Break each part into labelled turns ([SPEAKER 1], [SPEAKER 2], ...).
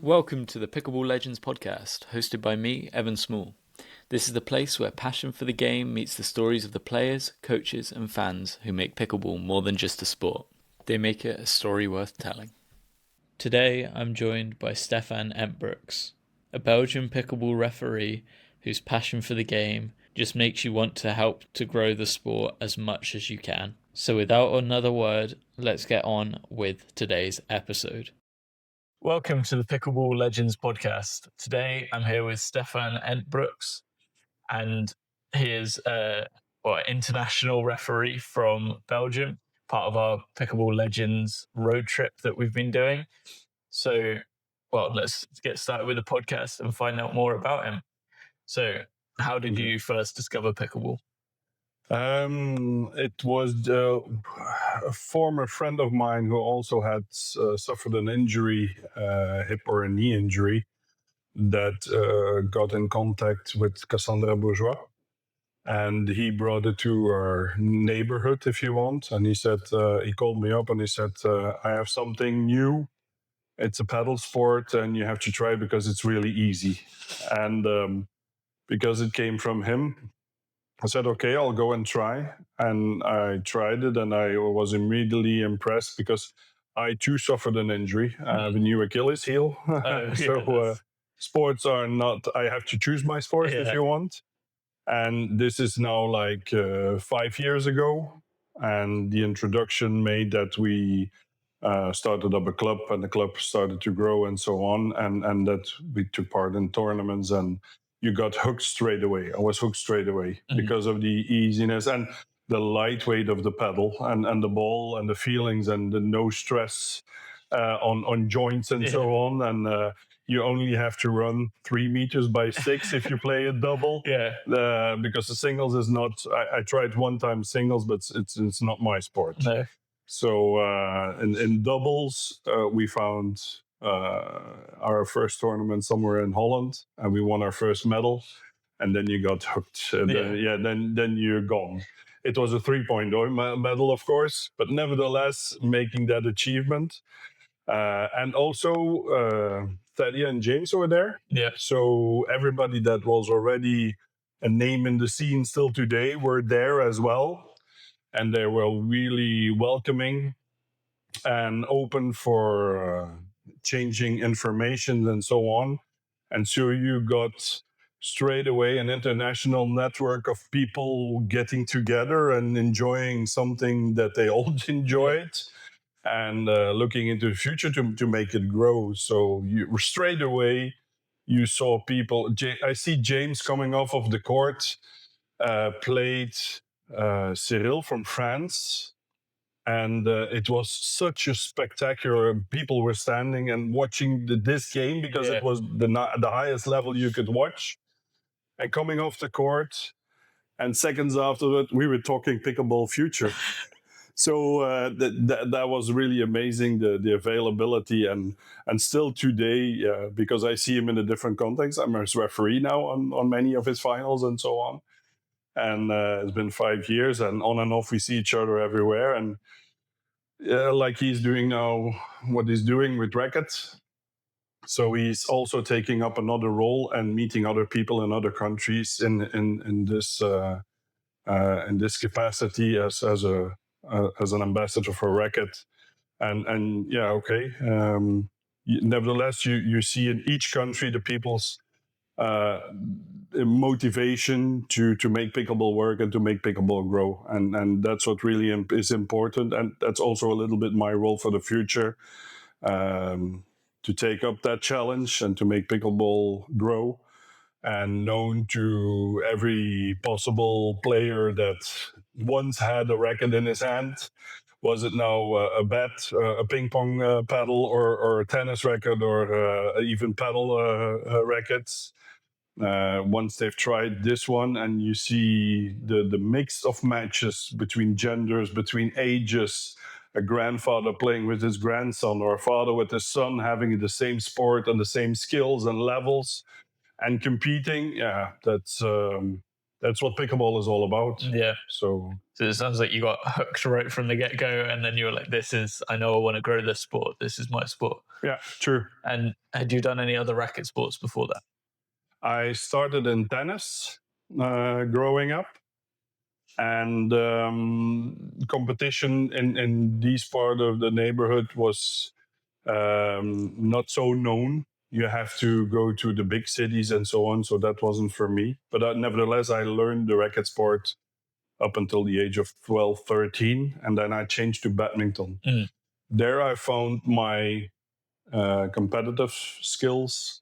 [SPEAKER 1] Welcome to the Pickleball Legends podcast, hosted by me, Evan Small. This is the place where passion for the game meets the stories of the players, coaches, and fans who make pickleball more than just a sport. They make it a story worth telling. Today, I'm joined by Stefan Entbrouxk, a Belgian pickleball referee whose passion for the game just makes you want to help to grow the sport as much as you can. So without another word, let's get on with today's episode. Welcome to the Pickleball Legends podcast. Today I'm here with Stefan Entbrouxk, and he is an international referee from Belgium, part of our Pickleball Legends road trip that we've been doing. So, let's get started with the podcast and find out more about him. So, how did you first discover pickleball?
[SPEAKER 2] It was a former friend of mine who also had suffered an injury, hip or a knee injury, that got in contact with Cassandra Bourgeois. And he brought it to our neighborhood, if you want. And he said, he called me up and he said, I have something new. It's a paddle sport and you have to try it because it's really easy. And because it came from him, I said, okay, I'll go and try. And I tried it and I was immediately impressed I too suffered an injury. I have a new Achilles heel. Sports are not, I have to choose my sports if you want. And this is now like 5 years ago. And the introduction made that we started up a club and the club started to grow and so on. And that we took part in tournaments and you got hooked straight away. I was hooked straight away because of the easiness and the lightweight of the paddle and the ball and the feelings and the no stress on joints and so on. And you only have to run 3 meters by 6 if you play a double. Because the singles is not. I tried one time singles, but it's not my sport.
[SPEAKER 1] No.
[SPEAKER 2] So in doubles, we found our first tournament somewhere in Holland, and we won our first medal. And then you got hooked. Then you're gone. It was a 3.0 medal, of course, but nevertheless, making that achievement. And also, Thaddeus and James were there.
[SPEAKER 1] Yeah.
[SPEAKER 2] So everybody that was already a name in the scene still today were there as well. And they were really welcoming and open for changing information and so on. And so you got straight away an international network of people getting together and enjoying something that they all enjoyed. And looking into the future to make it grow. So you straight away, you saw people. I see James coming off of the court, played Cyril from France. And it was such a spectacular. People were standing and watching this game because it was the highest level you could watch. And coming off the court, and seconds after that, we were talking pickleball future. So that was really amazing, the availability. And still today, because I see him in a different context, I'm his referee now on many of his finals and so on. And it's been 5 years, and on and off we see each other everywhere. And like he's doing now what he's doing with rackets. So he's also taking up another role and meeting other people in other countries in this capacity as an ambassador for racket. And nevertheless, you see in each country the people's motivation to make pickleball work and to make pickleball grow, and that's what really is important. And that's also a little bit my role for the future, to take up that challenge and to make pickleball grow, and known to every possible player that once had a racket in his hand. Was it now a bat, a ping pong paddle, or a tennis racket, or even paddle rackets? Once they've tried this one, and you see the mix of matches between genders, between ages, a grandfather playing with his grandson, or a father with his son having the same sport and the same skills and levels and competing, that's that's what pickleball is all about.
[SPEAKER 1] Yeah.
[SPEAKER 2] So
[SPEAKER 1] it sounds like you got hooked right from the get-go, and then you were like, I know I want to grow this sport. This is my sport.
[SPEAKER 2] yeah, true.
[SPEAKER 1] And had you done any other racket sports before that?
[SPEAKER 2] I started in tennis growing up, and competition in this part of the neighborhood was not so known. You have to go to the big cities and so on, so that wasn't for me. But nevertheless, I learned the racket sport up until the age of 12, 13, and then I changed to badminton. There I found my competitive skills.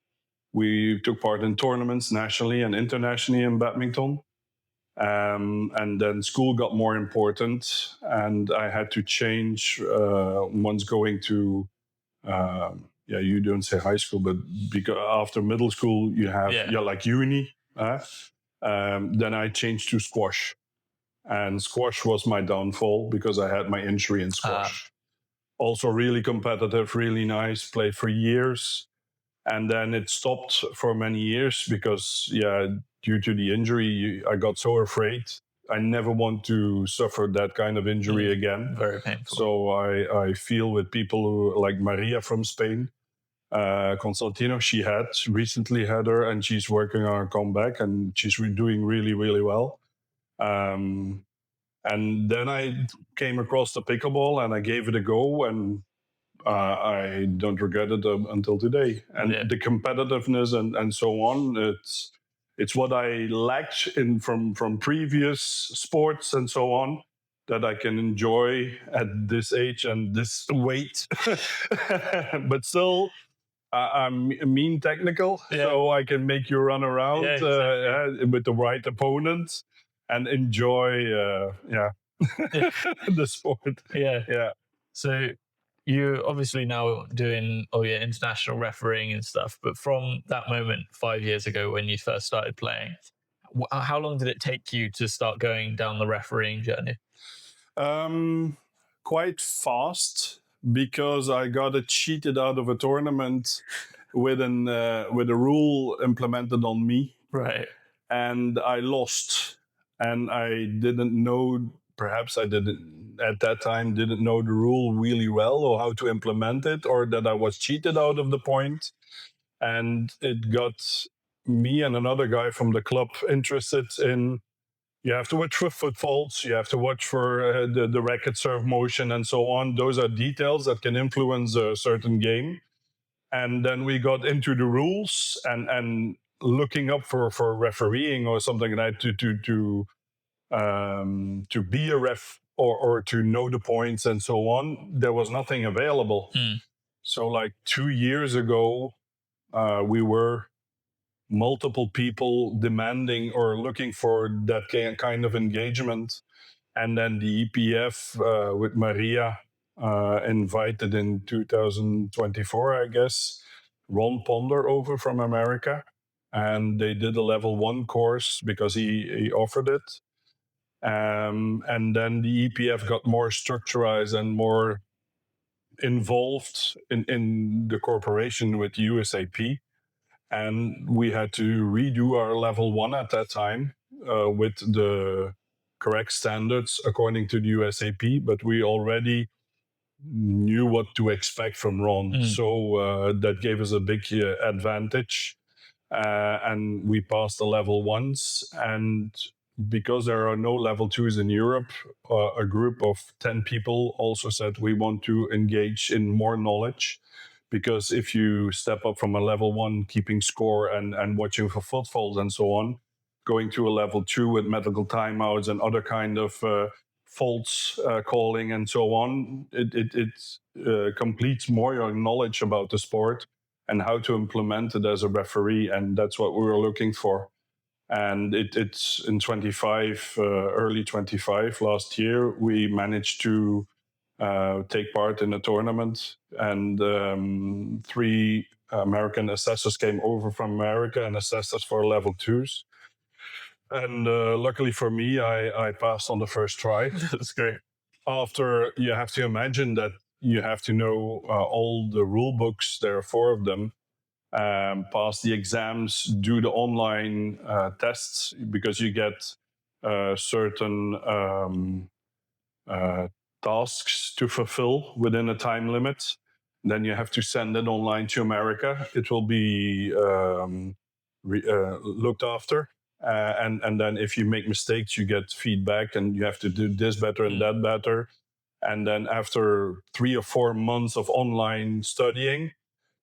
[SPEAKER 2] We took part in tournaments nationally and internationally in badminton. And then school got more important, and I had to change once going to, you don't say high school, but because after middle school, you have like uni. Then I changed to squash. And squash was my downfall because I had my injury in squash. Also really competitive, really nice, played for years. And then it stopped for many years because, due to the injury, I got so afraid. I never want to suffer that kind of injury again.
[SPEAKER 1] Very painful.
[SPEAKER 2] So I feel with people who, like Maria from Spain, Constantino, she had recently had her, and she's working on her comeback, and she's doing really, really well. And then I came across the pickleball, and I gave it a go, and I don't regret it until today. And the competitiveness and so on, it's what I lacked from previous sports and so on, that I can enjoy at this age and this weight. But still, I'm mean technical, so I can make you run around with the right opponent and enjoy the sport. Yeah.
[SPEAKER 1] So you're obviously now doing all your international refereeing and stuff, but from that moment 5 years ago when you first started playing, how long did it take you to start going down the refereeing journey?
[SPEAKER 2] Quite fast, because I got cheated out of a tournament with a rule implemented on me.
[SPEAKER 1] Right.
[SPEAKER 2] And I lost, and I didn't know. Perhaps I didn't at that time didn't know the rule really well, or how to implement it, or that I was cheated out of the point. And it got me and another guy from the club interested in, you have to watch for foot faults, you have to watch for the racket serve motion and so on. Those are details that can influence a certain game. And then we got into the rules and looking up for refereeing or something like that to be a ref or to know the points and so on. There was nothing available. So like 2 years ago, we were multiple people demanding or looking for that kind of engagement. And then the EPF with Maria invited in 2024, I guess, Ron Ponder over from America. And they did a level 1 course because he offered it. And then the EPF got more structurized and more involved in the cooperation with USAP. And we had to redo our level 1 at that time with the correct standards according to the USAP, but we already knew what to expect from Ron. So that gave us a big advantage. And we passed the level 1s. And because there are no level 2s in Europe, a group of 10 people also said we want to engage in more knowledge. Because if you step up from a level 1, keeping score and watching for footfalls and so on, going to a level 2 with medical timeouts and other kind of faults calling and so on, it completes more your knowledge about the sport and how to implement it as a referee. And that's what we were looking for. And it's in 25, early 25 last year, we managed to take part in a tournament, and 3 American assessors came over from America and assessed us for level 2s. And luckily for me, I passed on the first try.
[SPEAKER 1] That's great.
[SPEAKER 2] After, you have to imagine that you have to know all the rule books. There are 4 of them. pass the exams, do the online tests, because you get certain tasks to fulfill within a time limit. Then you have to send it online to America. It will be looked after. And then if you make mistakes, you get feedback and you have to do this better and that better. And then after 3 or 4 months of online studying,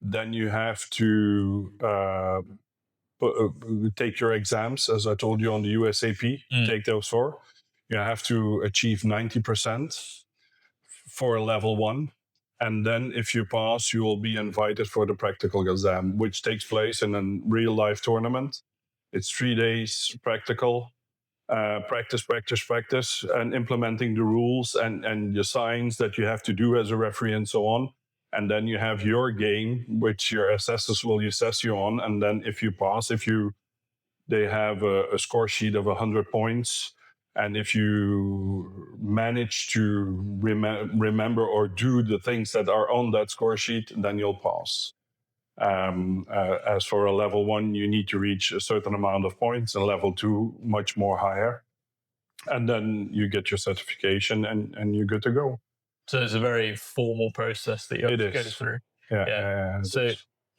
[SPEAKER 2] then you have to take your exams, as I told you on the USAP, take those 4. You have to achieve 90% for a level 1. And then if you pass, you will be invited for the practical exam, which takes place in a real life tournament. It's 3 days practical, practice, and implementing the rules and the signs that you have to do as a referee and so on. And then you have your game, which your assessors will assess you on. And then if you pass, they have a score sheet of 100 points. And if you manage to remember or do the things that are on that score sheet, then you'll pass. As for a level 1, you need to reach a certain amount of points, and level 2, much more higher. And then you get your certification and you're good to go.
[SPEAKER 1] So it's a very formal process that you have to go through.
[SPEAKER 2] Yeah.
[SPEAKER 1] So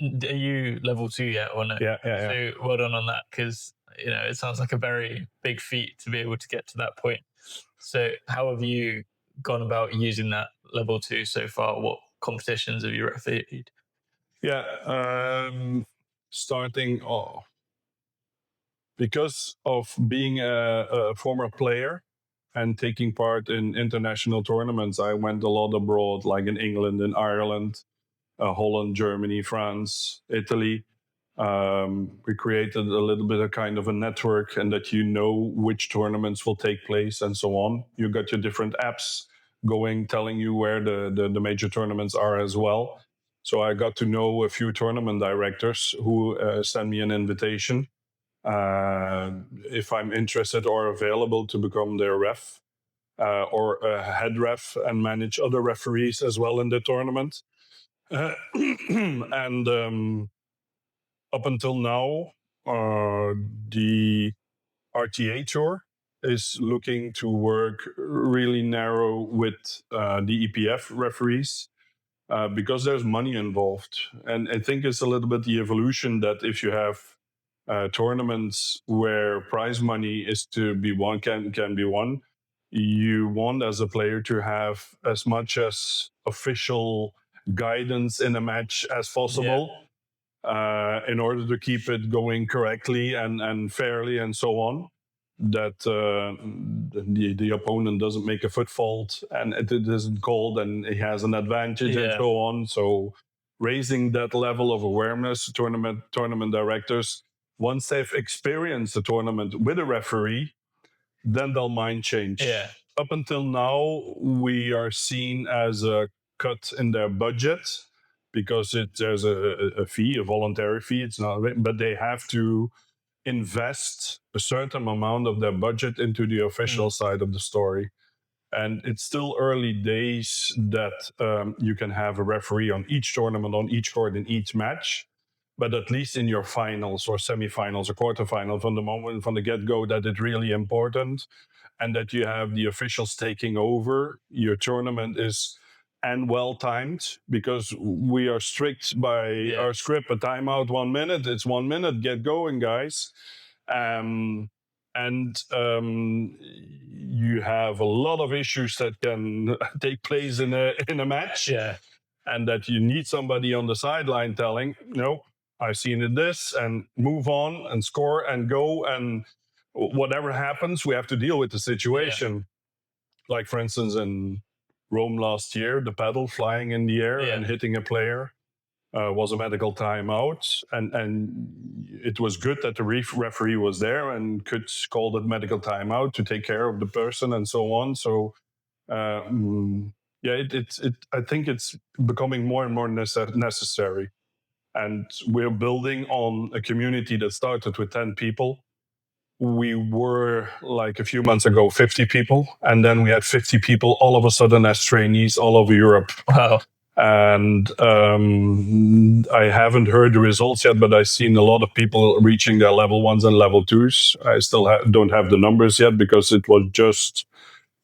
[SPEAKER 1] are you level 2 yet or no?
[SPEAKER 2] Yeah.
[SPEAKER 1] So well done on that, because it sounds like a very big feat to be able to get to that point. So how have you gone about using that level 2 so far? What competitions have you refereed?
[SPEAKER 2] Yeah, starting because of being a former player and taking part in international tournaments, I went a lot abroad, like in England, in Ireland, Holland, Germany, France, Italy. We created a little bit of kind of a network, and that which tournaments will take place and so on. You got your different apps going, telling you where the major tournaments are as well. So I got to know a few tournament directors who send me an invitation if I'm interested or available to become their ref or a head ref and manage other referees as well in the tournament. And up until now, the RTA Tour is looking to work really narrow with the EPF referees because there's money involved. And I think it's a little bit the evolution that if you have tournaments where prize money is to be won, can be won, you want as a player to have as much as official guidance in a match as possible. In order to keep it going correctly and fairly and so on, that the opponent doesn't make a foot fault and it isn't called and he has an advantage and so on. So raising that level of awareness, tournament directors, once they've experienced the tournament with a referee, then they'll mind change. Up until now, we are seen as a cut in their budget because there's a fee, a voluntary fee. It's not, but they have to invest a certain amount of their budget into the official side of the story. And it's still early days that you can have a referee on each tournament, on each court, in each match. But at least in your finals or semifinals or quarterfinals, from the get-go, that it's really important, and that you have the officials taking over your tournament is and well timed, because we are strict by our script. A timeout 1 minute, it's 1 minute, get going, guys. And you have a lot of issues that can take place in a match, and that you need somebody on the sideline telling, no, I've seen it this, and move on and score and go, and whatever happens, we have to deal with the situation. Like, for instance, in Rome last year, the paddle flying in the air and hitting a player was a medical timeout, and it was good that the referee was there and could call that medical timeout to take care of the person and so on. So I think it's becoming more and more necessary, and we're building on a community that started with 10 people. We were, like a few months ago, 50 people, and then we had 50 people all of a sudden as trainees all over Europe.
[SPEAKER 1] Wow.
[SPEAKER 2] And I haven't heard the results yet, but I've seen a lot of people reaching their level 1s and level 2s. I still don't have the numbers yet because it was just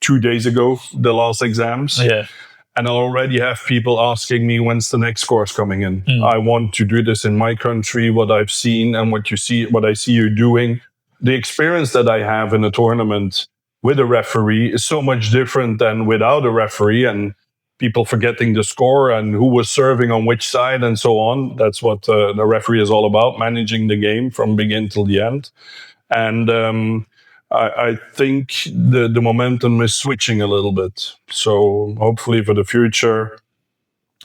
[SPEAKER 2] 2 days ago, the last exams.
[SPEAKER 1] Yeah.
[SPEAKER 2] And I already have people asking me, when's the next course coming in? I want to do this in my country, what I've seen and what I see you doing. The experience that I have in a tournament with a referee is so much different than without a referee, and people forgetting the score and who was serving on which side and so on. That's what the referee is all about, managing the game from begin till the end. And I think the momentum is switching a little bit. So hopefully for the future,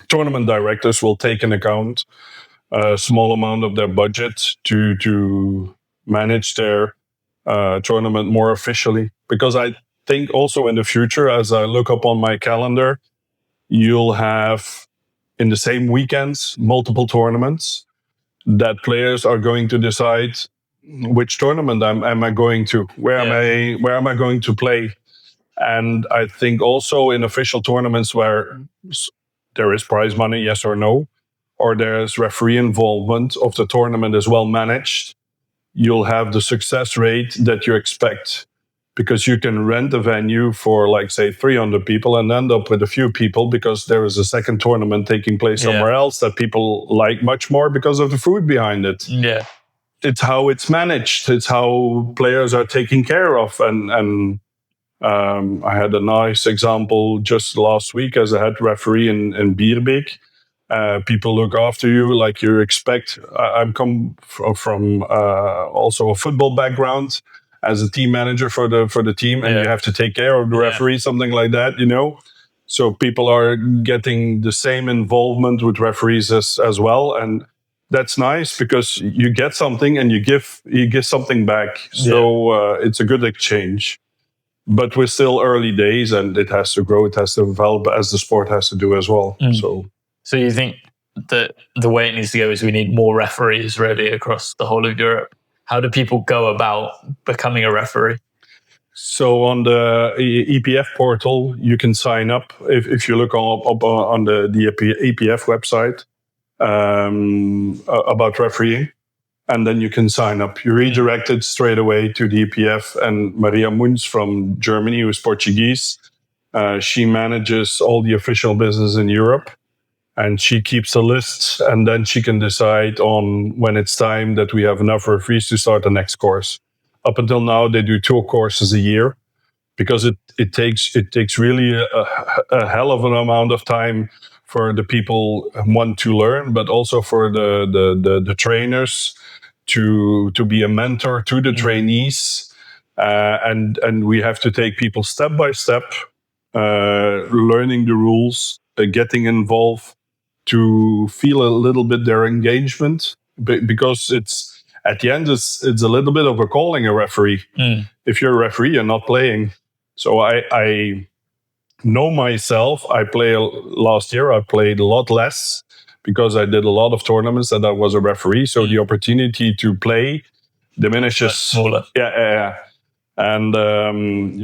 [SPEAKER 2] tournament directors will take into account a small amount of their budget to manage their tournament more officially. Because I think also in the future, as I look up on my calendar, you'll have in the same weekends multiple tournaments that players are going to decide which tournament am I going to, where am I going to play. And I think also in official tournaments where there is prize money, yes or no, or there's referee involvement of the tournament is well managed, you'll have the success rate that you expect, because you can rent a venue for like say 300 people and end up with a few people because there is a second tournament taking place somewhere else that people like much more because of the food behind it.
[SPEAKER 1] Yeah.
[SPEAKER 2] It's how it's managed. It's how players are taken care of. And I had a nice example just last week as a head referee in Bierbeek. People look after you like you expect. I'm come from also a football background as a team manager for the team, and you have to take care of the referee, something like that, you know. So people are getting the same involvement with referees as well, and that's nice because you get something and you give something back. So it's a good exchange. But we're still early days, and it has to grow, it has to develop as the sport has to do as well.
[SPEAKER 1] So you think that the way it needs to go is we need more referees really across the whole of Europe? How do people go about becoming a referee?
[SPEAKER 2] So on the EPF portal, you can sign up. If you look up on the EPF website about refereeing, and then you can sign up. You're redirected straight away to the EPF, and Maria Moons from Germany, who is Portuguese, she manages all the official business in Europe, and she keeps a list, and then she can decide on when it's time that we have enough referees to start the next course. Up until now, they do 2 courses a year, because it takes really a hell of an amount of time for the people want to learn, but also for the trainers to be a mentor to the trainees, and we have to take people step by step, learning the rules, getting involved, to feel a little bit their engagement, because it's at the end it's a little bit of a calling, a referee. If you're a referee, you're not playing. So I know myself. Last year I played a lot less because I did a lot of tournaments and I was a referee. So the opportunity to play diminishes.
[SPEAKER 1] Much smaller.
[SPEAKER 2] Yeah. And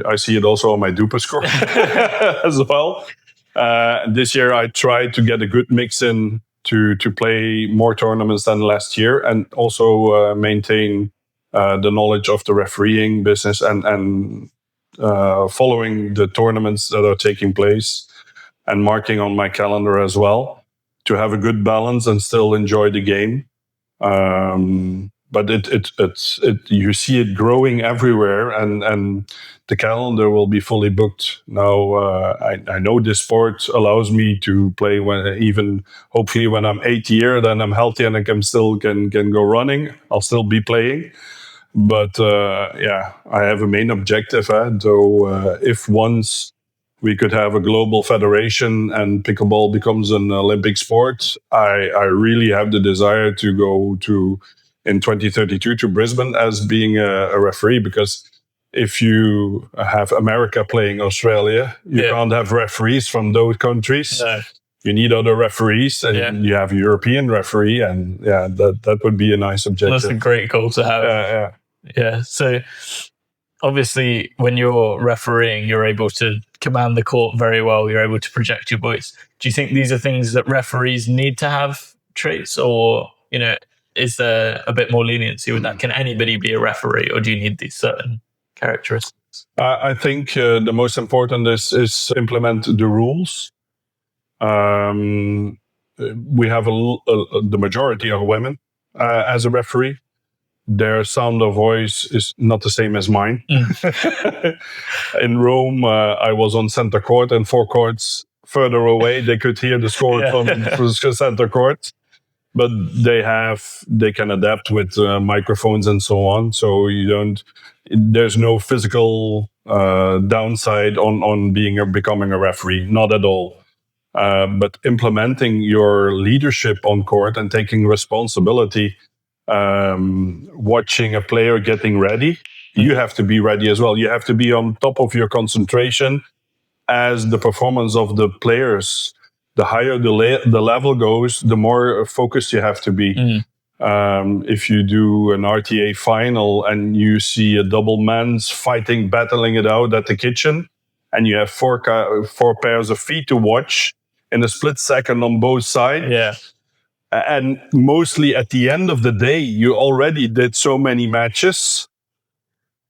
[SPEAKER 2] I see it also on my Duper score as well. This year I tried to get a good mix in to play more tournaments than last year, and also maintain the knowledge of the refereeing business and following the tournaments that are taking place and marking on my calendar as well, to have a good balance and still enjoy the game. But you see it growing everywhere, and the calendar will be fully booked now. I know this sport allows me to play hopefully when I'm 80 then I'm healthy and I can go running. I'll still be playing. But I have a main objective. So if once we could have a global federation and pickleball becomes an Olympic sport, I really have the desire to go in 2032 to Brisbane as being a referee, because if you have America playing Australia, you can't have referees from those countries.
[SPEAKER 1] No.
[SPEAKER 2] You need other referees, and you have a European referee, and that would be a nice objective.
[SPEAKER 1] That's a great goal to have. Yeah. So obviously when you're refereeing, you're able to command the court very well. You're able to project your voice.
[SPEAKER 3] Do you think these are things that referees need to have traits, or is there a bit more leniency with that? Can anybody be a referee, or do you need these certain characteristics?
[SPEAKER 2] I think the most important is implement the rules. We have the majority are women as a referee. Their sound of voice is not the same as mine. In Rome, I was on center court, and 4 courts further away, they could hear the score from center court. But they can adapt with microphones and so on. So there's no physical downside on becoming a referee, not at all. But implementing your leadership on court and taking responsibility, watching a player getting ready, you have to be ready as well. You have to be on top of your concentration as the performance of the players. The higher the level goes, the more focused you have to be. If you do an RTA final and you see a double men's battling it out at the kitchen, and you have 4 pairs of feet to watch in a split second on both sides, and mostly at the end of the day, you already did so many matches.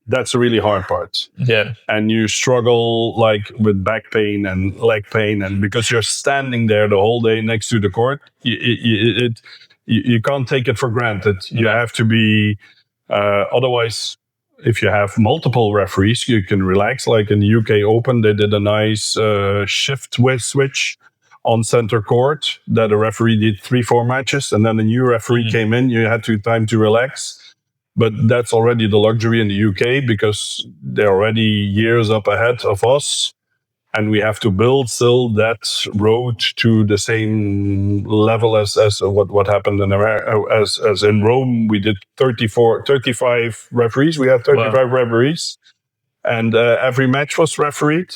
[SPEAKER 2] That's a really hard part.
[SPEAKER 3] Yeah.
[SPEAKER 2] And you struggle like with back pain and leg pain, and because you're standing there the whole day next to the court, you can't take it for granted. You have to be, otherwise, if you have multiple referees, you can relax. Like in the UK Open, they did a nice shift switch on center court that a referee did 3-4 matches, and then a new referee came in. You had time to relax. But that's already the luxury in the UK because they're already years up ahead of us. And we have to build still that road to the same level as what happened in America. As in Rome, we did 35 referees. We had 35 referees. And every match was refereed.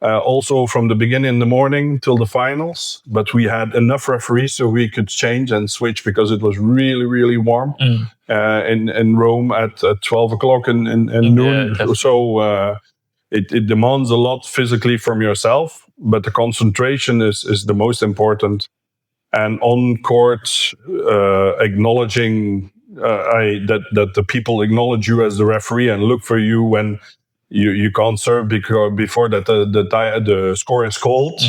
[SPEAKER 2] Also from the beginning in the morning till the finals. But we had enough referees so we could change and switch because it was really, really warm in Rome at 12 o'clock in noon. So it demands a lot physically from yourself, but the concentration is the most important. And on court, acknowledging that the people acknowledge you as the referee and look for you when you can't serve before that the score is called.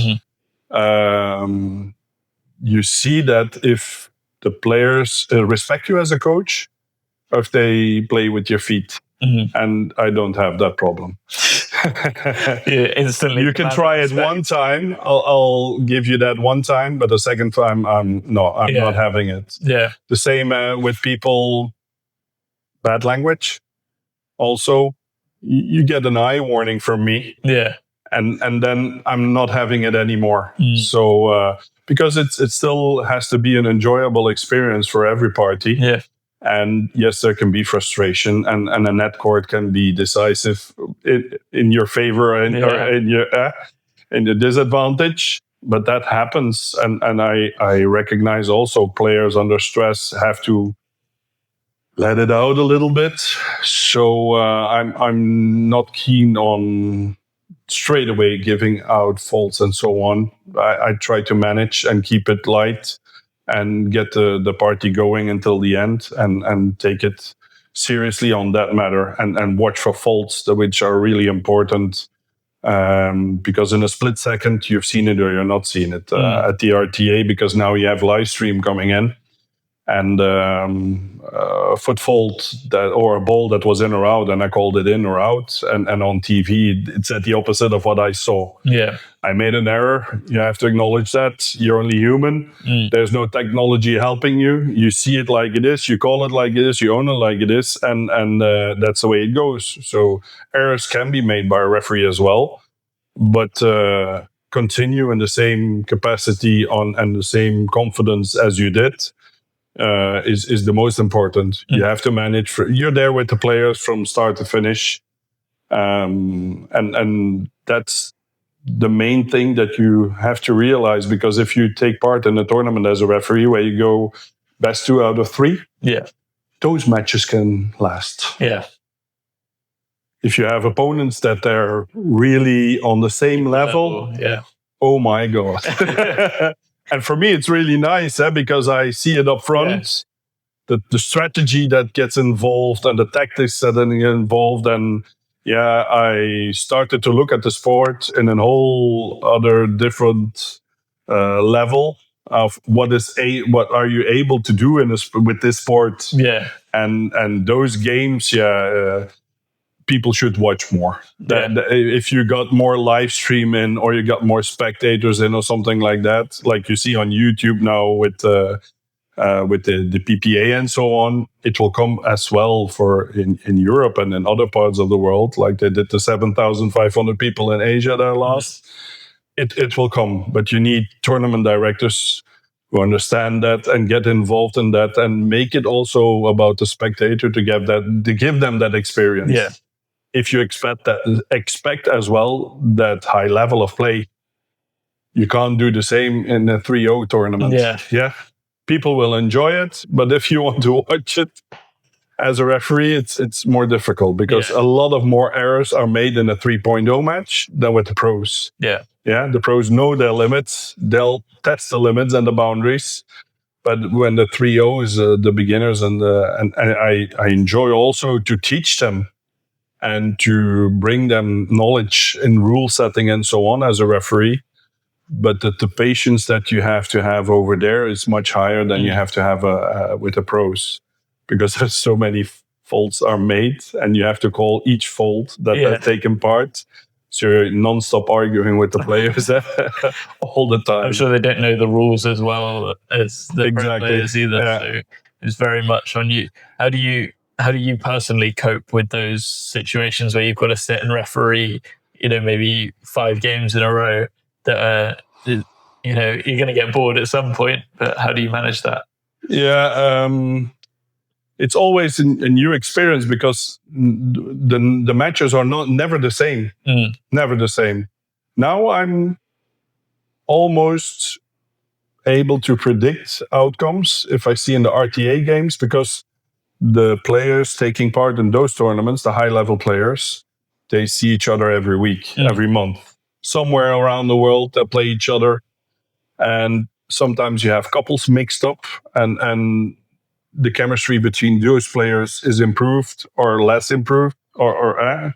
[SPEAKER 2] You see that if the players respect you as a coach, or if they play with your feet. And I don't have that problem.
[SPEAKER 3] Instantly,
[SPEAKER 2] you can try it one time. I'll give you that one time, but the second time, I'm not having it.
[SPEAKER 3] Yeah.
[SPEAKER 2] The same with people. Bad language. Also, you get an eye warning from me.
[SPEAKER 3] Yeah.
[SPEAKER 2] And then I'm not having it anymore. So because it still has to be an enjoyable experience for every party.
[SPEAKER 3] Yeah.
[SPEAKER 2] And yes, there can be frustration, and a net court can be decisive in your favor or in the disadvantage. But that happens, and I recognize also players under stress have to let it out a little bit. So I'm not keen on straight away giving out faults and so on. I try to manage and keep it light and get the party going until the end and take it seriously on that matter and watch for faults which are really important. Because in a split second, you've seen it or you're not seeing it at the RTA, because now you have live stream coming in. And a foot fault or a ball that was in or out, and I called it in or out. And on TV, it said the opposite of what I saw.
[SPEAKER 3] Yeah,
[SPEAKER 2] I made an error. You have to acknowledge that. You're only human. There's no technology helping you. You see it like it is. You call it like it is. You own it like it is. And that's the way it goes. So errors can be made by a referee as well. But continue in the same capacity and the same confidence as you did. Is the most important. You have to manage. You're there with the players from start to finish, and that's the main thing that you have to realize. Because if you take part in a tournament as a referee where you go best 2 out of 3, those matches can last.
[SPEAKER 3] Yeah.
[SPEAKER 2] If you have opponents that are really on the same level, oh my God. And for me, it's really nice because I see it up front, the strategy that gets involved and the tactics that get involved. And I started to look at the sport in a whole other different level of what are you able to do with this sport? And those games, people should watch more. If you got more live streaming or you got more spectators in or something like that, like you see on YouTube now with the PPA and so on, it will come as well for in Europe and in other parts of the world, like they did the 7,500 people in Asia there last. It will come, but you need tournament directors who understand that and get involved in that and make it also about the spectator to give them that experience.
[SPEAKER 3] Yeah.
[SPEAKER 2] If you expect as well that high level of play, you can't do the same in a 3-0 tournament. Yeah. People will enjoy it, but if you want to watch it as a referee, it's more difficult because a lot of more errors are made in a 3.0 match than with the pros. The pros know their limits. They'll test the limits and the boundaries. But when the 3.0 is the beginners and I enjoy also to teach them and to bring them knowledge in rule setting and so on as a referee. But the patience that you have to have over there is much higher than you have to have with the pros, because there's so many faults are made and you have to call each fault that has taken part. So you're non-stop arguing with the players all the time.
[SPEAKER 3] I'm sure they don't know the rules as well as the pro players either. So it's very much on you. How do you personally cope with those situations where you've got to sit and referee, maybe 5 games in a row that are, you're going to get bored at some point, but how do you manage that?
[SPEAKER 2] It's always a new experience because the matches are never the same. Never the same. Now I'm almost able to predict outcomes if I see in the RTA games, because the players taking part in those tournaments, the high-level players, they see each other every week, every month. Somewhere around the world, they play each other. And sometimes you have couples mixed up and the chemistry between those players is improved or less improved. And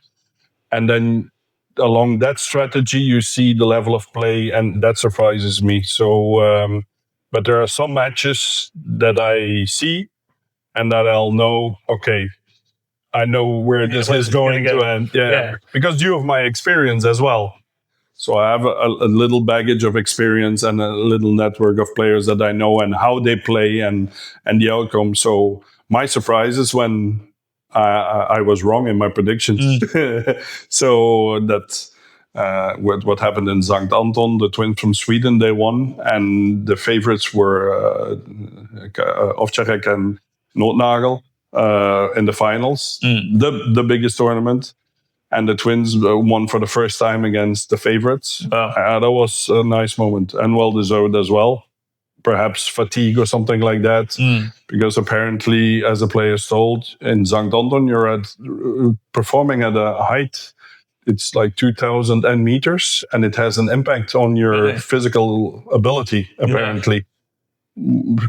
[SPEAKER 2] then along that strategy, you see the level of play, and that surprises me. So, but there are some matches that I see and that I'll know, okay, I know where this is going to end. Because due of my experience as well. So I have a little baggage of experience and a little network of players that I know and how they play and the outcome. So my surprise is when I was wrong in my predictions. So that's what happened in Sankt Anton, the twins from Sweden, they won. And the favorites were Ovčarek and Nootnagel in the finals, the biggest tournament. And the twins won for the first time against the favorites. That was a nice moment and well-deserved as well. Perhaps fatigue or something like that. Because apparently, as the players told, in Sankt Anton, you're performing at a height. It's like 2,000 meters, and it has an impact on your physical ability, apparently.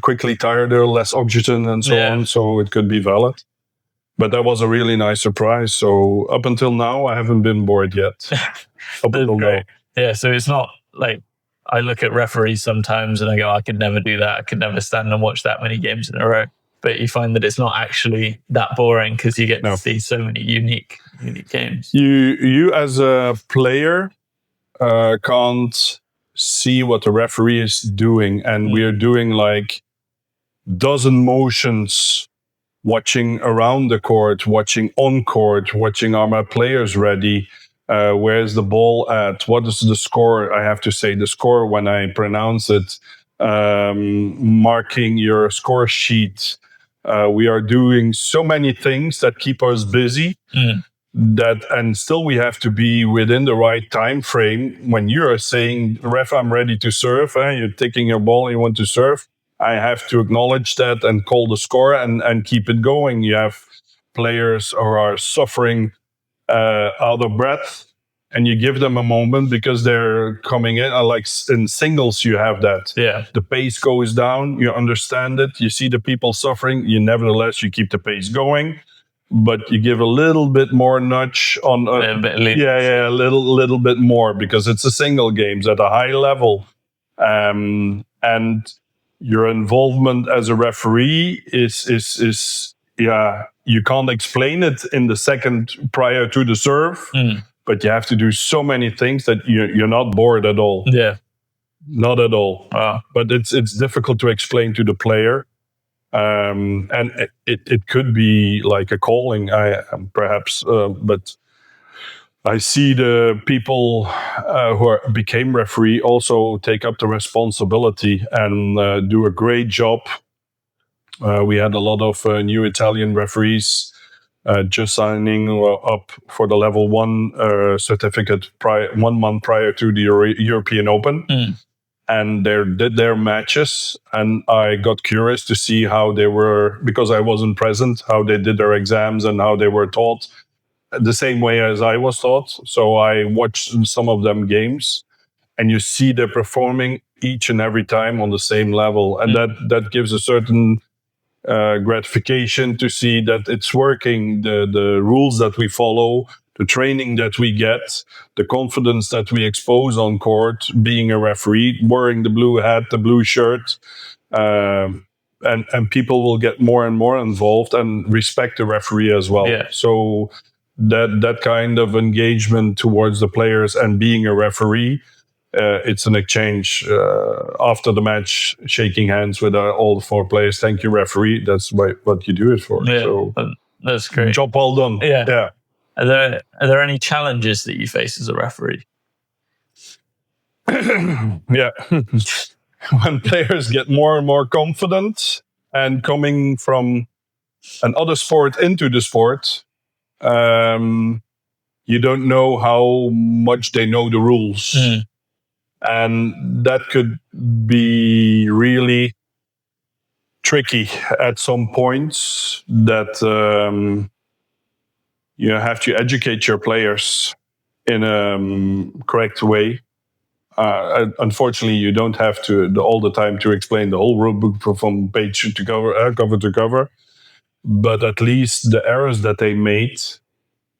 [SPEAKER 2] Quickly tired, less oxygen and so on, so it could be valid. But that was a really nice surprise. So up until now, I haven't been bored yet. Up until now.
[SPEAKER 3] Yeah, so it's not like I look at referees sometimes and I go, I could never do that. I could never stand and watch that many games in a row. But you find that it's not actually that boring because you get to see so many unique games.
[SPEAKER 2] You as a player can't see what the referee is doing. And we are doing like dozen motions, watching around the court, watching on court, watching are my players ready? Where's the ball at? What is the score? I have to say the score when I pronounce it. Marking your score sheet. We are doing so many things that keep us busy. And still we have to be within the right time frame. When you are saying, ref, I'm ready to serve, you're taking your ball and you want to serve, I have to acknowledge that and call the score and keep it going. You have players who are suffering out of breath and you give them a moment because they're coming in. Like in singles, you have that.
[SPEAKER 3] Yeah.
[SPEAKER 2] The pace goes down. You understand it. You see the people suffering. Nevertheless, you keep the pace going, but you give a little bit more nudge on.
[SPEAKER 3] A
[SPEAKER 2] little bit more because it's a single games at a high level, and your involvement as a referee is you can't explain it in the second prior to the serve, but you have to do so many things that you're not bored at all.
[SPEAKER 3] Yeah,
[SPEAKER 2] not at all.
[SPEAKER 3] Wow.
[SPEAKER 2] But it's difficult to explain to the player, and it could be like a calling, perhaps, but I see the people who became referee also take up the responsibility and do a great job. We had a lot of new Italian referees just signing up for the level 1 certificate 1 month prior to the European Open. And they did their matches, and I got curious to see how they were, because I wasn't present, how they did their exams and how they were taught the same way as I was taught. So I watched some of them games, and you see they're performing each and every time on the same level. And that gives a certain gratification to see that it's working. The rules that we follow, the training that we get, the confidence that we expose on court, being a referee, wearing the blue hat, the blue shirt, and people will get more and more involved and respect the referee as well.
[SPEAKER 3] Yeah.
[SPEAKER 2] So that kind of engagement towards the players and being a referee, it's an exchange after the match, shaking hands with all 4 players. Thank you, referee. That's what you do it for.
[SPEAKER 3] Yeah,
[SPEAKER 2] so
[SPEAKER 3] that's great.
[SPEAKER 2] Job well done.
[SPEAKER 3] Yeah. Are there any challenges that you face as a referee?
[SPEAKER 2] Yeah. When players get more and more confident and coming from another sport into the sport, you don't know how much they know the rules. And that could be really tricky at some points, that you have to educate your players in a correct way. Unfortunately, you don't have to all the time to explain the whole rule book from page to cover to cover. But at least the errors that they made,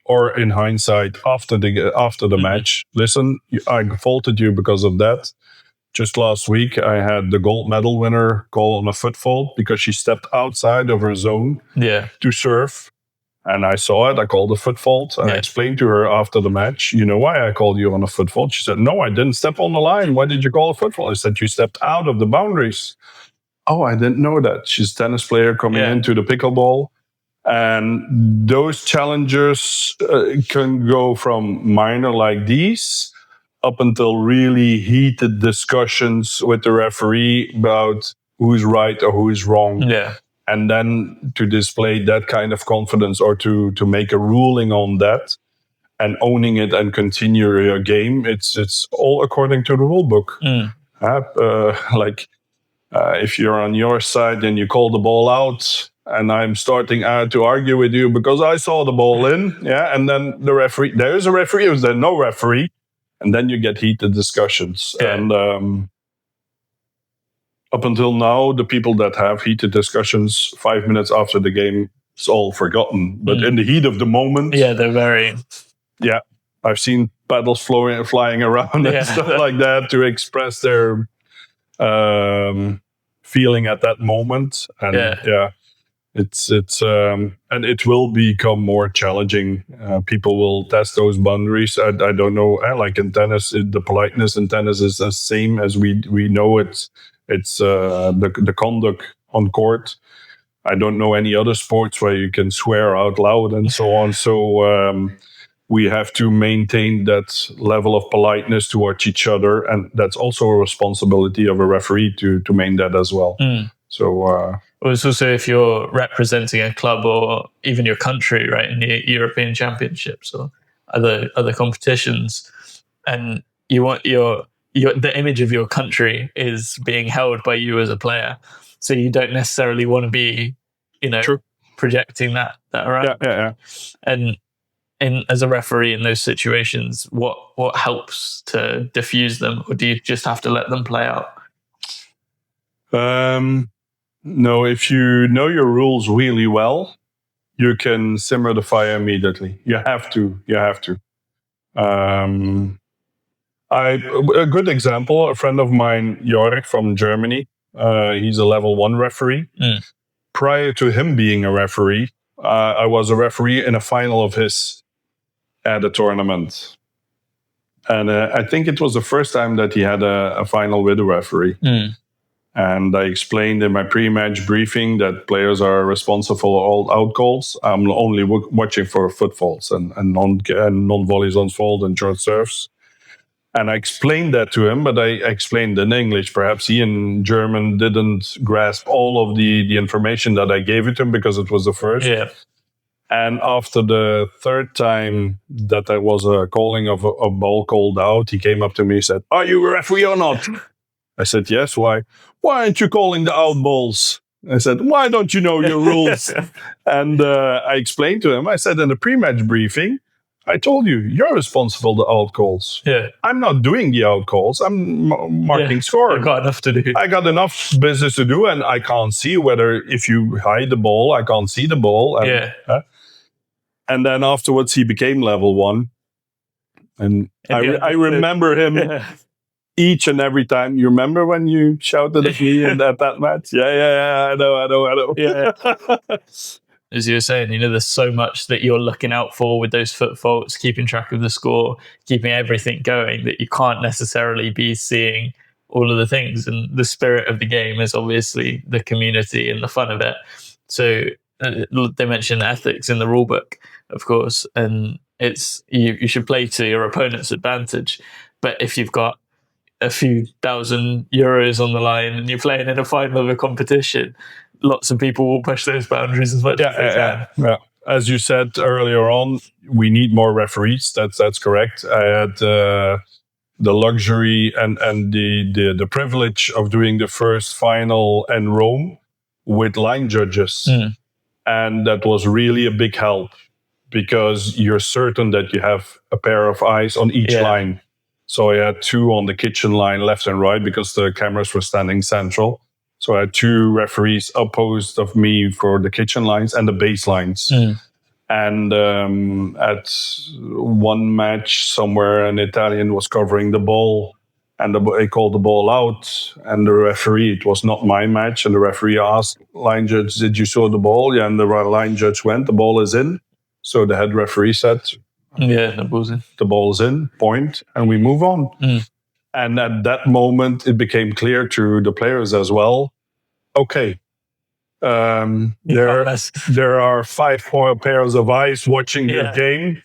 [SPEAKER 2] or in hindsight after the match, listen, I faulted you because of that. Just last week, I had the gold medal winner call on a foot fault because she stepped outside of her zone to serve. And I saw it. I called a foot fault. And I explained to her after the match, you know why I called you on a foot fault? She said, no, I didn't step on the line. Why did you call a foot fault? I said, you stepped out of the boundaries. Oh, I didn't know that. She's a tennis player coming into the pickleball. And those challengers can go from minor like these up until really heated discussions with the referee about who's right or who's wrong.
[SPEAKER 3] Yeah.
[SPEAKER 2] And then to display that kind of confidence, or to make a ruling on that and owning it and continue your game, it's all according to the rule book. If you're on your side, then you call the ball out, and I'm starting to argue with you because I saw the ball in, and then the referee, there's a referee, is there no referee? And then you get heated discussions. And up until now, the people that have heated discussions 5 minutes after the game, it's all forgotten. But in the heat of the moment,
[SPEAKER 3] they're very.
[SPEAKER 2] Yeah, I've seen paddles flying around and stuff like that to express their feeling at that moment. And it's and it will become more challenging. People will test those boundaries. I don't know. Like in tennis, the politeness in tennis is the same as we know it. It's the conduct on court. I don't know any other sports where you can swear out loud and so on. So we have to maintain that level of politeness towards each other, and that's also a responsibility of a referee to maintain that as well. So
[SPEAKER 3] it's also if you're representing a club or even your country, right, in the European Championships or other competitions, and you want the image of your country is being held by you as a player, so you don't necessarily want to be, projecting that around.
[SPEAKER 2] Yeah.
[SPEAKER 3] And as a referee in those situations, what helps to diffuse them, or do you just have to let them play out?
[SPEAKER 2] No, if you know your rules really well, you can simmer the fire immediately. You have to. A good example, a friend of mine, Jorg from Germany, he's a level 1 referee. Prior to him being a referee, I was a referee in a final of his at a tournament. And I think it was the first time that he had a final with a referee. And I explained in my pre-match briefing that players are responsible for all out calls. I'm only watching for footfalls and non-volleys on fault and short serves. And I explained that to him, but I explained in English. Perhaps he in German didn't grasp all of the information that I gave it to him because it was the first.
[SPEAKER 3] Yeah.
[SPEAKER 2] And after the third time that there was a calling of a ball called out, he came up to me and said, "Are you a referee or not?" I said, "Yes, why? Why aren't you calling the out balls?" I said, "Why don't you know your rules?" And I explained to him, I said, in the pre-match briefing, I told you, you're responsible for the out calls.
[SPEAKER 3] Yeah.
[SPEAKER 2] I'm not doing the out calls. I'm marking score.
[SPEAKER 3] I got enough to do.
[SPEAKER 2] I got enough business to do, and I can't see whether if you hide the ball, I can't see the ball. And, and then afterwards, he became level 1. And I remember him each and every time. You remember when you shouted at me at that match? Yeah, I know.
[SPEAKER 3] Yeah. As you were saying, there's so much that you're looking out for with those foot faults, keeping track of the score, keeping everything going, that you can't necessarily be seeing all of the things. And the spirit of the game is obviously the community and the fun of it. So they mention ethics in the rule book, of course, and it's you should play to your opponent's advantage. But if you've got a few thousand euros on the line and you're playing in a final of a competition, lots of people will push those boundaries as much as they can.
[SPEAKER 2] Yeah. As you said earlier on, we need more referees. That's correct. I had the luxury and the privilege of doing the first final in Rome with line judges. And that was really a big help because you're certain that you have a pair of eyes on each line. So I had 2 on the kitchen line, left and right, because the cameras were standing central. So I had 2 referees opposed of me for the kitchen lines and the base lines. And at one match somewhere, an Italian was covering the ball and they called the ball out. And the referee, it was not my match. And the referee asked line judge, "Did you saw the ball?" Yeah, and the line judge went, "The ball is in." So the head referee said,
[SPEAKER 3] the ball's in.
[SPEAKER 2] The ball's in, point, and we move on. And at that moment, it became clear to the players as well. Okay, there are 5 pairs of eyes watching the game.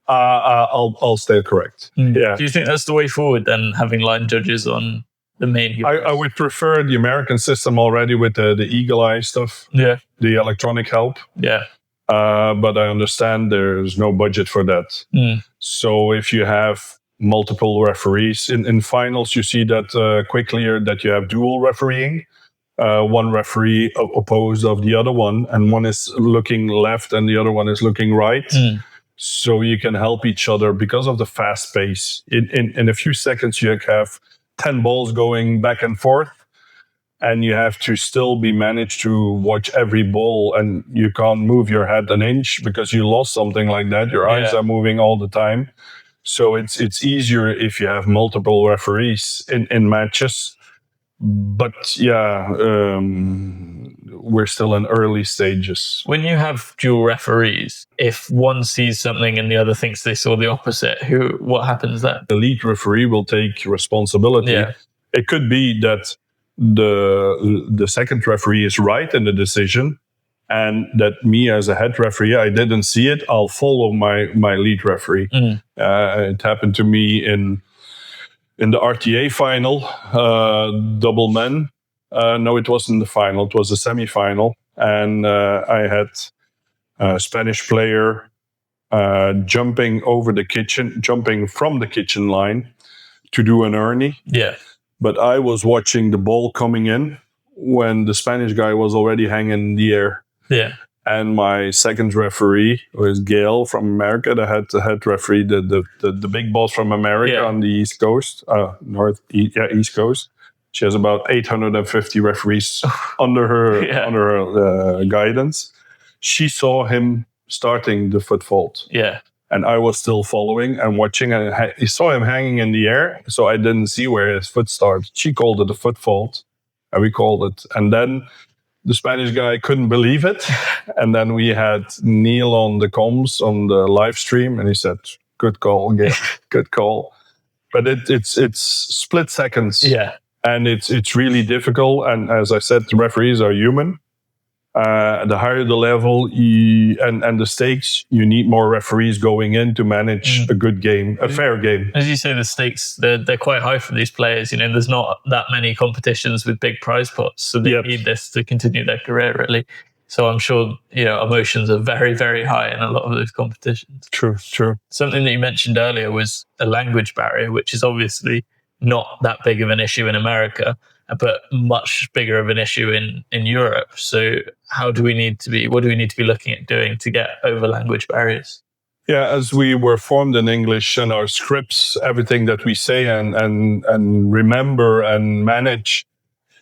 [SPEAKER 2] I'll stay correct.
[SPEAKER 3] Do you think that's the way forward then, having line judges on the main?
[SPEAKER 2] I would prefer the American system already with the eagle eye stuff.
[SPEAKER 3] Yeah,
[SPEAKER 2] the electronic help.
[SPEAKER 3] Yeah.
[SPEAKER 2] But I understand there's no budget for that. So if you have multiple referees in finals, you see that quickly that you have dual refereeing. One referee opposed of the other one, and one is looking left and the other one is looking right. So you can help each other because of the fast pace. In a few seconds, you have 10 balls going back and forth. And you have to still be managed to watch every ball, and you can't move your head an inch because you lost something like that. Your eyes are moving all the time. So it's easier if you have multiple referees in matches. But we're still in early stages.
[SPEAKER 3] When you have dual referees, if one sees something and the other thinks they saw the opposite, what happens then?
[SPEAKER 2] The lead referee will take responsibility.
[SPEAKER 3] Yeah.
[SPEAKER 2] It could be that the second referee is right in the decision, and that me as a head referee, I didn't see it. I'll follow my lead referee. It happened to me in the RTA final, double men. No, it wasn't the final. It was the semi-final, and I had a Spanish player jumping from the kitchen line to do an Ernie.
[SPEAKER 3] Yeah.
[SPEAKER 2] But I was watching the ball coming in when the Spanish guy was already hanging in the air.
[SPEAKER 3] Yeah.
[SPEAKER 2] And my second referee was Gail from America, the head referee, the big boss from America on the East Coast, East Coast. She has about 850 referees under her guidance. She saw him starting the foot fault.
[SPEAKER 3] Yeah.
[SPEAKER 2] And I was still following and watching, and he saw him hanging in the air, so I didn't see where his foot started. She called it a foot fault, and we called it. And then the Spanish guy couldn't believe it. And then we had Neil on the comms on the live stream, and he said, "Good call, Gail. Good call." But it's split seconds.
[SPEAKER 3] Yeah.
[SPEAKER 2] And it's really difficult. And as I said, the referees are human. The higher the level and the stakes, you need more referees going in to manage a good game, a fair game.
[SPEAKER 3] As you say, the stakes, they're quite high for these players. You know, there's not that many competitions with big prize pots, so they need this to continue their career, really. So I'm sure, you know, emotions are very, very high in a lot of those competitions.
[SPEAKER 2] True.
[SPEAKER 3] Something that you mentioned earlier was a language barrier, which is obviously not that big of an issue in America, but much bigger of an issue in Europe. So what do we need to be looking at doing to get over language barriers?
[SPEAKER 2] Yeah, as we were formed in English and our scripts, everything that we say and remember and manage,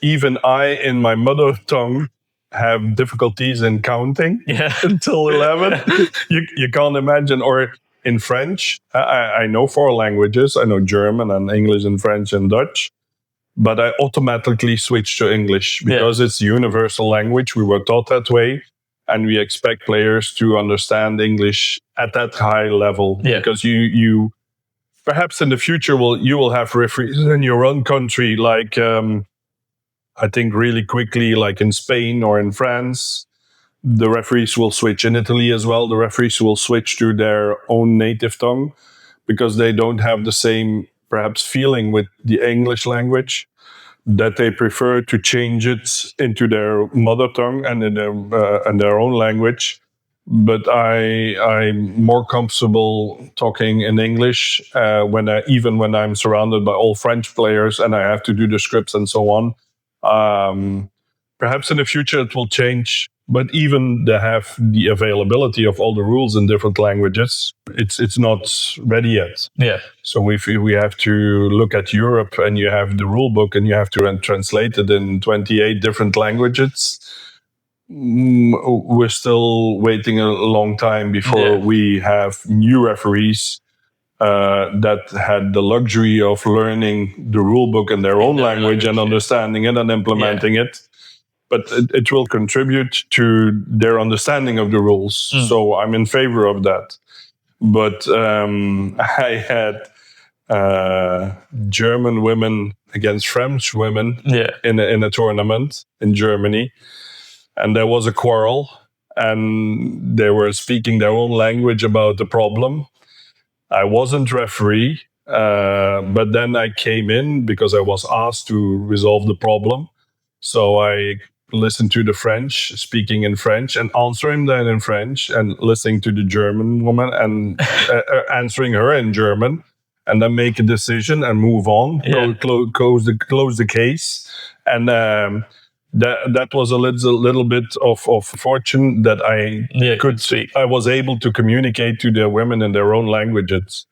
[SPEAKER 2] even I, in my mother tongue, have difficulties in counting until 11. You can't imagine. Or in French, I know 4 languages. I know German and English and French and Dutch. But I automatically switched to English because it's a universal language. We were taught that way. And we expect players to understand English at that high level. Because you perhaps in the future you will have referees in your own country, like I think really quickly, like in Spain or in France. The referees will switch. In Italy as well, the referees will switch to their own native tongue because they don't have the same perhaps feeling with the English language, that they prefer to change it into their mother tongue and in their own language. But I'm more comfortable talking in English when I'm surrounded by all French players and I have to do the scripts and so on. Perhaps in the future it will change, but even to have the availability of all the rules in different languages, it's not ready yet.
[SPEAKER 3] Yeah.
[SPEAKER 2] So we have to look at Europe, and you have the rule book, and you have to translate it in 28 different languages. We're still waiting a long time before we have new referees that had the luxury of learning the rule book in their own language and understanding it and implementing it. But it will contribute to their understanding of the rules. So I'm in favor of that. But I had German women against French women in a tournament in Germany. And there was a quarrel. And they were speaking their own language about the problem. I wasn't referee. But then I came in because I was asked to resolve the problem. So I listened to the French, speaking in French, and answering them in French, and listening to the German woman and answering her in German, and then make a decision and move on, close the case. And that was a little bit of fortune that I could speak. I was able to communicate to the women in their own languages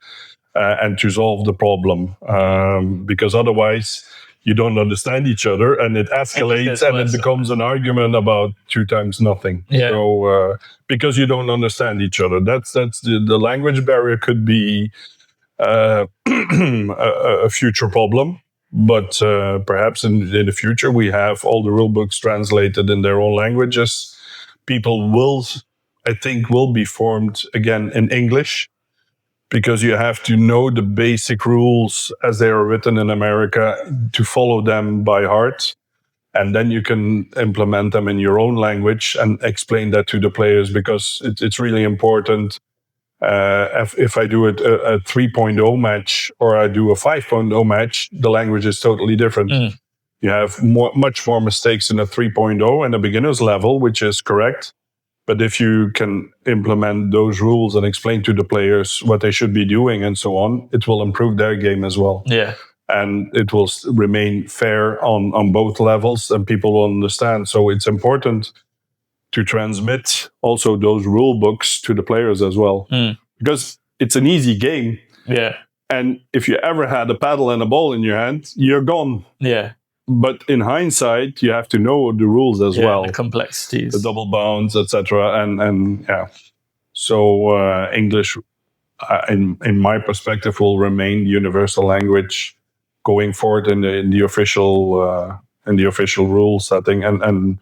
[SPEAKER 2] and to solve the problem, because otherwise you don't understand each other, and it escalates and it becomes an argument about 2 times nothing. So because you don't understand each other, that's the language barrier could be a future problem. But perhaps in the future we have all the rule books translated in their own languages. People will be formed again in English, because you have to know the basic rules as they are written in America to follow them by heart. And then you can implement them in your own language and explain that to the players, because it's really important. If I do a 3.0 match or I do a 5.0 match, the language is totally different. You have much more mistakes in a 3.0 and a beginner's level, which is correct. But if you can implement those rules and explain to the players what they should be doing and so on, it will improve their game as well.
[SPEAKER 3] Yeah.
[SPEAKER 2] And it will remain fair on both levels, and people will understand. So it's important to transmit also those rule books to the players as well. Because it's an easy game.
[SPEAKER 3] Yeah.
[SPEAKER 2] And if you ever had a paddle and a ball in your hand, you're gone.
[SPEAKER 3] Yeah.
[SPEAKER 2] But in hindsight, you have to know the rules as well.
[SPEAKER 3] The complexities.
[SPEAKER 2] The double bounds, etc. And yeah. So English, in my perspective, will remain the universal language going forward in the official rule setting and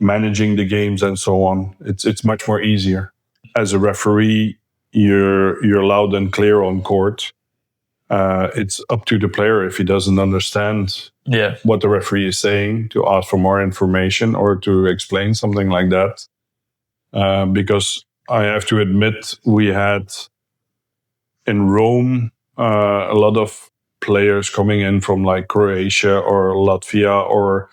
[SPEAKER 2] managing the games and so on. It's much more easier. As a referee, you're loud and clear on court. It's up to the player, if he doesn't understand what the referee is saying, to ask for more information or to explain something like that. Because I have to admit, we had in Rome a lot of players coming in from like Croatia or Latvia or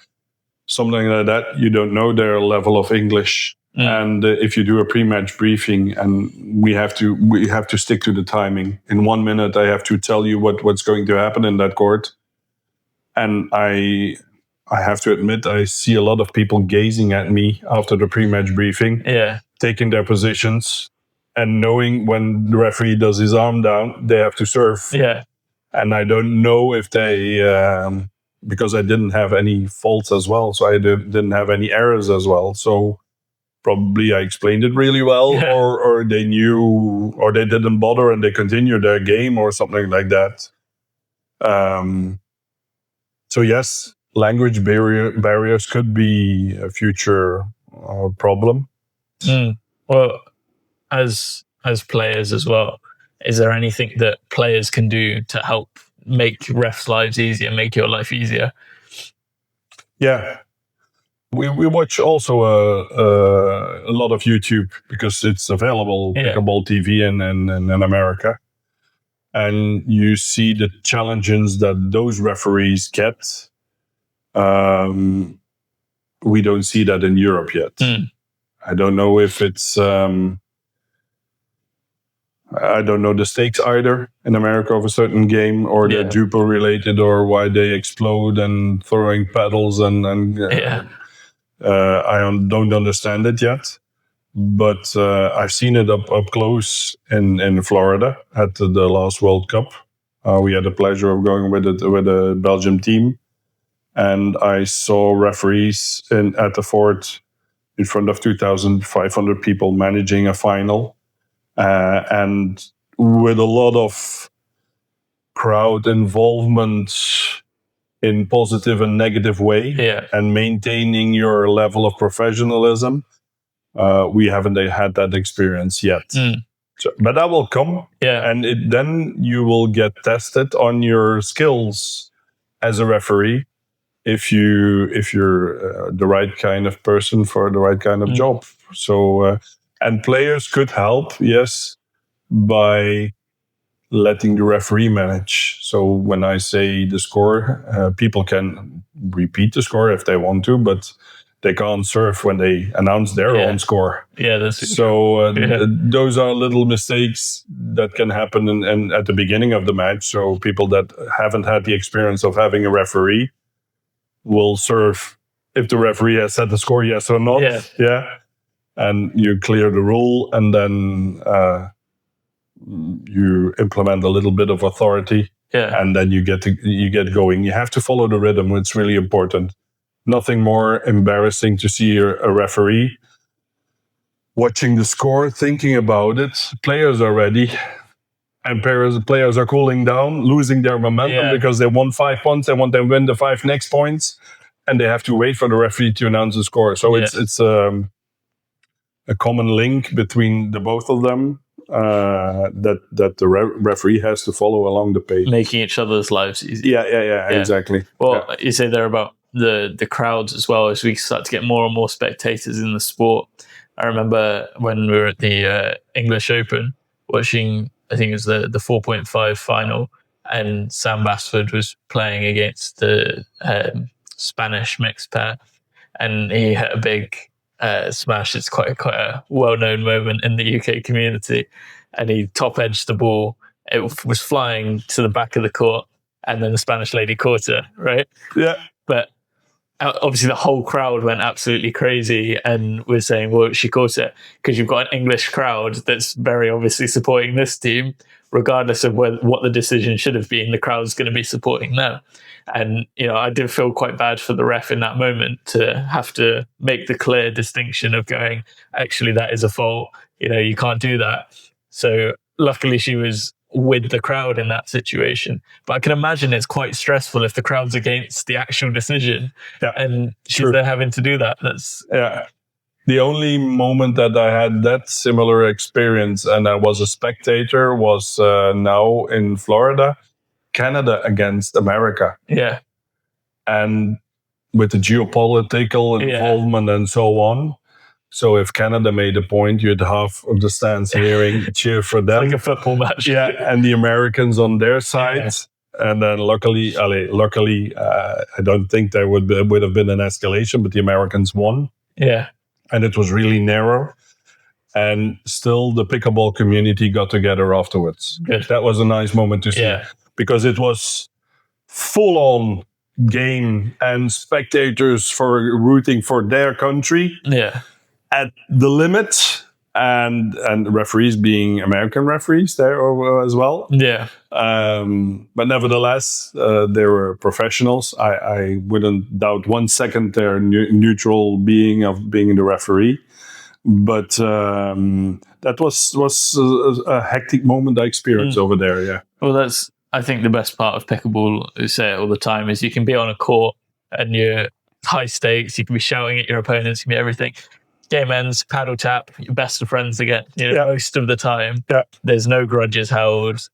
[SPEAKER 2] something like that. You don't know their level of English. And if you do a pre-match briefing, and we have to stick to the timing. In 1 minute, I have to tell you what's going to happen in that court. And I have to admit, I see a lot of people gazing at me after the pre-match briefing, taking their positions, and knowing when the referee does his arm down, they have to serve.
[SPEAKER 3] Yeah.
[SPEAKER 2] And I don't know if they, because I didn't have any faults as well, so I didn't have any errors as well. So probably I explained it really well, or they knew, or they didn't bother and they continued their game or something like that. So yes, language barriers could be a future problem.
[SPEAKER 3] Well, as players as well, is there anything that players can do to help make refs' lives easier, make your life easier?
[SPEAKER 2] Yeah. We watch also a lot of YouTube because it's available, Pickleball TV in America. And you see the challenges that those referees get. We don't see that in Europe yet. I don't know if it's... I don't know the stakes either in America of a certain game, or they're Jupo related, or why they explode and throwing paddles and I don't understand it yet, but I've seen it up close in Florida at the last World Cup. We had the pleasure of going with the Belgium team, and I saw referees at the fort in front of 2,500 people managing a final, and with a lot of crowd involvement in positive and negative way, and maintaining your level of professionalism. We haven't had that experience yet. So, but that will come, and then you will get tested on your skills as a referee if you're the right kind of person for the right kind of job. So and players could help, yes, by letting the referee manage. So when I say the score, people can repeat the score if they want to, but they can't serve when they announce their own score.
[SPEAKER 3] Yeah, that's
[SPEAKER 2] so. Those are little mistakes that can happen at the beginning of the match. So people that haven't had the experience of having a referee will serve if the referee has set the score, yes or not. And you clear the rule, and then you implement a little bit of authority, and then you get going. You have to follow the rhythm. It's really important. Nothing more embarrassing to see a referee watching the score, thinking about it. Players are ready, and players are cooling down, losing their momentum because they won 5 points. They want to win the 5 next points, and they have to wait for the referee to announce the score. So it's a common link between the both of them. That the referee has to follow along the pace,
[SPEAKER 3] making each other's lives easier.
[SPEAKER 2] Yeah, exactly.
[SPEAKER 3] Well, you say there about the crowds as well. As we start to get more and more spectators in the sport, I remember when we were at the English Open watching, I think it was the 4.5 final, and Sam Bassford was playing against the Spanish mixed pair, and he hit a big smash. It's quite a well-known moment in the UK community, and he top-edged the ball. It was flying to the back of the court, and then the Spanish lady caught it, right?
[SPEAKER 2] Yeah.
[SPEAKER 3] But obviously the whole crowd went absolutely crazy and was saying, well, she caught it, because you've got an English crowd that's very obviously supporting this team, regardless of what the decision should have been. The crowd's going to be supporting them. And, I did feel quite bad for the ref in that moment to have to make the clear distinction of going, actually, that is a fault. You can't do that. So luckily she was with the crowd in that situation. But I can imagine it's quite stressful if the crowd's against the actual decision and she's there having to do that.
[SPEAKER 2] The only moment that I had that similar experience and I was a spectator was now in Florida, Canada against America.
[SPEAKER 3] Yeah.
[SPEAKER 2] And with the geopolitical involvement and so on. So if Canada made a point, you'd half of the stands cheer for them.
[SPEAKER 3] Like a football match.
[SPEAKER 2] Yeah, and the Americans on their side. Yeah. And then luckily, I don't think there would have been an escalation, but the Americans won.
[SPEAKER 3] Yeah.
[SPEAKER 2] And it was really narrow. And still the pickleball community got together afterwards.
[SPEAKER 3] Good.
[SPEAKER 2] That was a nice moment to see. Because it was full on game and spectators rooting for their country.
[SPEAKER 3] Yeah.
[SPEAKER 2] At the limit, and referees being American referees there as well.
[SPEAKER 3] Yeah.
[SPEAKER 2] But nevertheless, they were professionals. I wouldn't doubt 1 second their neutral being the referee. But that was a hectic moment I experienced over there. Yeah.
[SPEAKER 3] Well, that's, I think, the best part of pickleball, we say it all the time, is you can be on a court and you're high stakes. You can be shouting at your opponents. You can be everything. Game ends, paddle tap, you're best of friends again. Most of the time, there's no grudges held.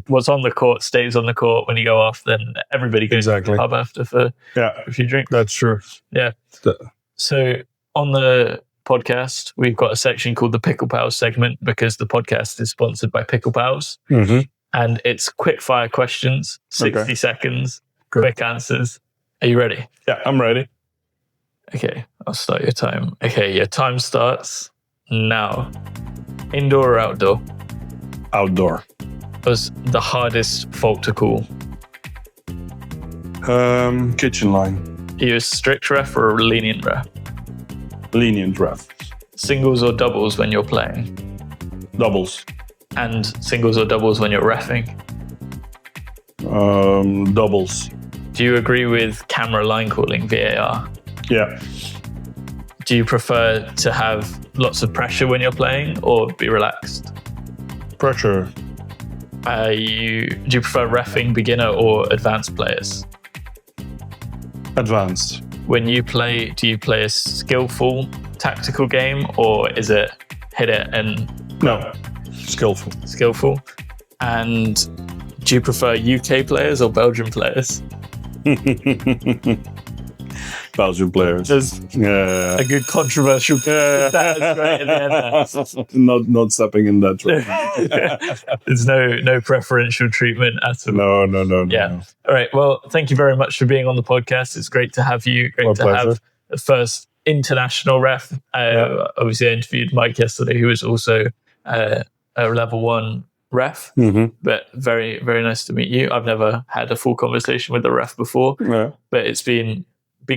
[SPEAKER 3] What's on the court stays on the court. When you go off, then everybody goes to the pub after for a few drinks.
[SPEAKER 2] That's true.
[SPEAKER 3] Yeah. So on the podcast, we've got a section called the Pickle Pals segment, because the podcast is sponsored by Pickle Pals.
[SPEAKER 2] Mm-hmm.
[SPEAKER 3] And it's quick fire questions, 60 seconds, quick answers. Are you ready?
[SPEAKER 2] Yeah, I'm ready.
[SPEAKER 3] Okay, I'll start your time. Okay, your time starts now. Indoor or outdoor?
[SPEAKER 2] Outdoor.
[SPEAKER 3] Was the hardest fault to call?
[SPEAKER 2] Kitchen line.
[SPEAKER 3] Are you a strict ref or a lenient ref?
[SPEAKER 2] Lenient ref.
[SPEAKER 3] Singles or doubles when you're playing?
[SPEAKER 2] Doubles.
[SPEAKER 3] And singles or doubles when you're reffing?
[SPEAKER 2] Doubles.
[SPEAKER 3] Do you agree with camera line calling, VAR?
[SPEAKER 2] Yeah.
[SPEAKER 3] Do you prefer to have lots of pressure when you're playing or be relaxed?
[SPEAKER 2] Pressure.
[SPEAKER 3] Do you prefer reffing beginner or advanced players?
[SPEAKER 2] Advanced.
[SPEAKER 3] When you play, do you play a skillful tactical game, or is it hit it and...
[SPEAKER 2] No, skillful.
[SPEAKER 3] Skillful. And do you prefer UK players or Belgian players?
[SPEAKER 2] Belgian players.
[SPEAKER 3] Just a good controversial. That's right at the end.
[SPEAKER 2] Not stepping in that way.
[SPEAKER 3] There's no preferential treatment at all.
[SPEAKER 2] No.
[SPEAKER 3] Yeah.
[SPEAKER 2] No.
[SPEAKER 3] All right. Well, thank you very much for being on the podcast. It's great to have you. Great to have the first international ref. Obviously, I interviewed Mike yesterday, who was also a level 1 ref.
[SPEAKER 2] Mm-hmm.
[SPEAKER 3] But very, very nice to meet you. I've never had a full conversation with a ref before, but it's been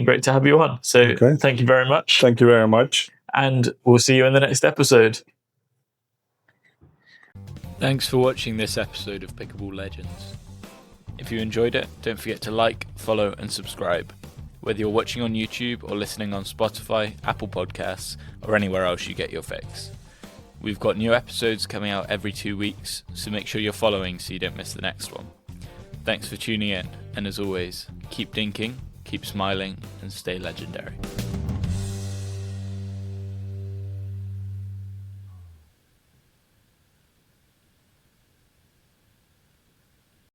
[SPEAKER 3] great to have you on. So thank you very much.
[SPEAKER 2] Thank you very much.
[SPEAKER 3] And we'll see you in the next episode.
[SPEAKER 1] Thanks for watching this episode of Pickleball Legends. If you enjoyed it, don't forget to like, follow and subscribe. Whether you're watching on YouTube or listening on Spotify, Apple Podcasts or anywhere else you get your fix. We've got new episodes coming out every 2 weeks, so make sure you're following so you don't miss the next one. Thanks for tuning in, and as always, keep dinking, keep smiling, and stay legendary.